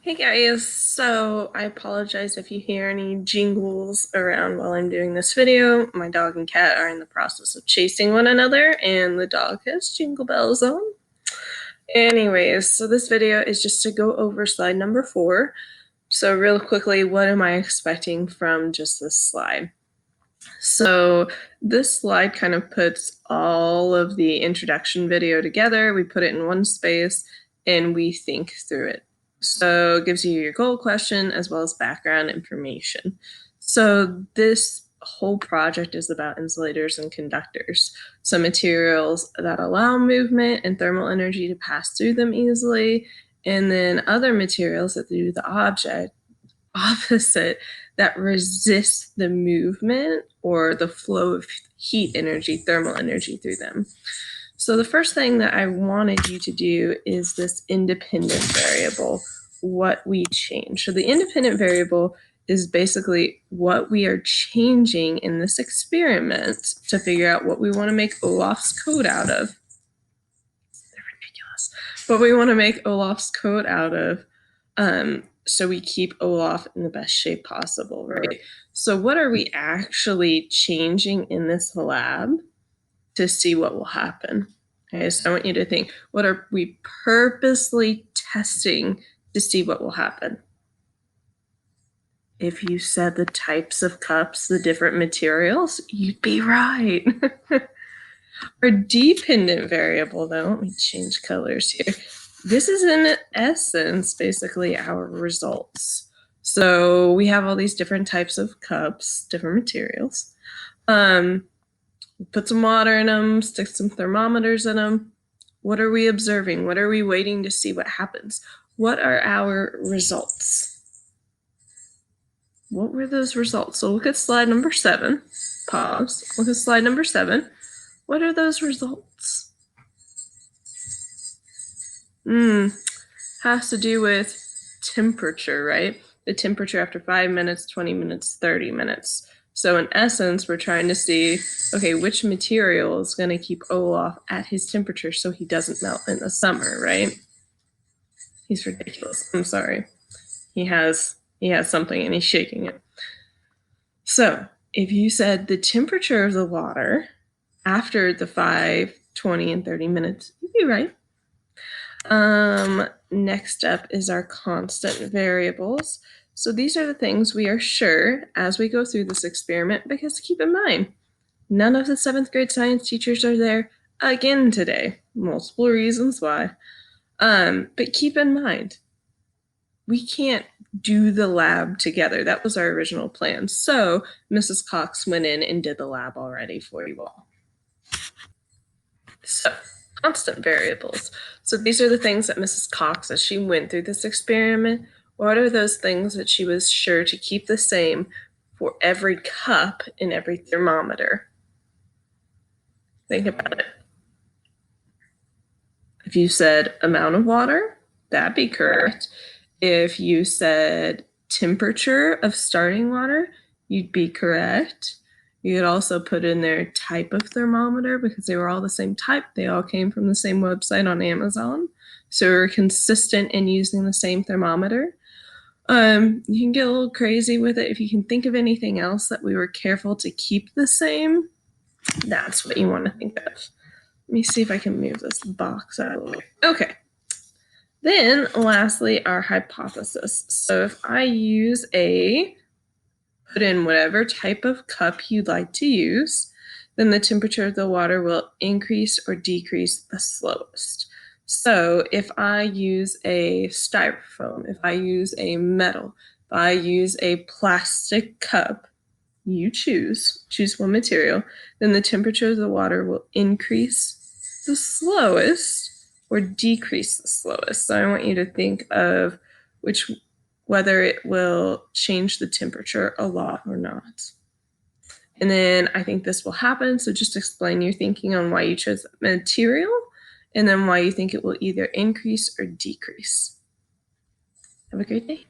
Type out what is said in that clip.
Hey guys, so I apologize if you hear any jingles around while I'm doing this video. My dog and cat are in the process of chasing one another and the dog has jingle bells on. Anyways, so this video is just to go over slide number 4. So real quickly, what am I expecting from just this slide? So this slide kind of puts all of the introduction video together. We put it in one space and we think through it. So it gives you your goal question as well as background information. So this whole project is about insulators and conductors. So materials that allow movement and thermal energy to pass through them easily, and then other materials that do the opposite, that resist the movement or the flow of heat energy, thermal energy through them. So the first thing that I wanted you to do is this independent variable, what we change. So the independent variable is basically what we are changing in this experiment to figure out what we want to make Olaf's code out of. They're ridiculous. What we want to make Olaf's code out of, so we keep Olaf in the best shape possible, right? So what are we actually changing in this lab to see what will happen? Okay, so I want you to think, what are we purposely testing to see what will happen? If you said the types of cups, the different materials, you'd be right. Our dependent variable, though, let me change colors here. This is in essence basically our results. So we have all these different types of cups, different materials. Put some water in them, stick some thermometers in them. What are we observing? What are we waiting to see what happens? What are our results? What were those results? So look at slide number 7. Pause. Look at slide number 7. What are those results? Has to do with temperature, right? The temperature after 5 minutes, 20 minutes, 30 minutes. So in essence, we're trying to see, okay, which material is going to keep Olaf at his temperature so he doesn't melt in the summer, right? He's ridiculous. I'm sorry. He has something and he's shaking it. So if you said the temperature of the water after the 5, 20, and 30 minutes, you'd be right. Next up is our constant variables. So these are the things we are sure as we go through this experiment, because keep in mind, none of the 7th grade science teachers are there again today. Multiple reasons why. But keep in mind, we can't do the lab together. That was our original plan. So Mrs. Cox went in and did the lab already for you all. So constant variables. So these are the things that Mrs. Cox, as she went through this experiment, what are those things that she was sure to keep the same for every cup in every thermometer? Think about it. If you said amount of water, that'd be correct. If you said temperature of starting water, you'd be correct. You could also put in their type of thermometer because they were all the same type. They all came from the same website on Amazon. So we're consistent in using the same thermometer. You can get a little crazy with it. If you can think of anything else that we were careful to keep the same, that's what you want to think of. Let me see if I can move this box out of the way. Okay. Then lastly, our hypothesis. So if I put in whatever type of cup you'd like to use, then the temperature of the water will increase or decrease the slowest. So if I use a styrofoam, if I use a metal, if I use a plastic cup, you choose one material, then the temperature of the water will increase the slowest or decrease the slowest. So I want you to think of whether it will change the temperature a lot or not. And then I think this will happen. So just explain your thinking on why you chose that material and then why you think it will either increase or decrease. Have a great day.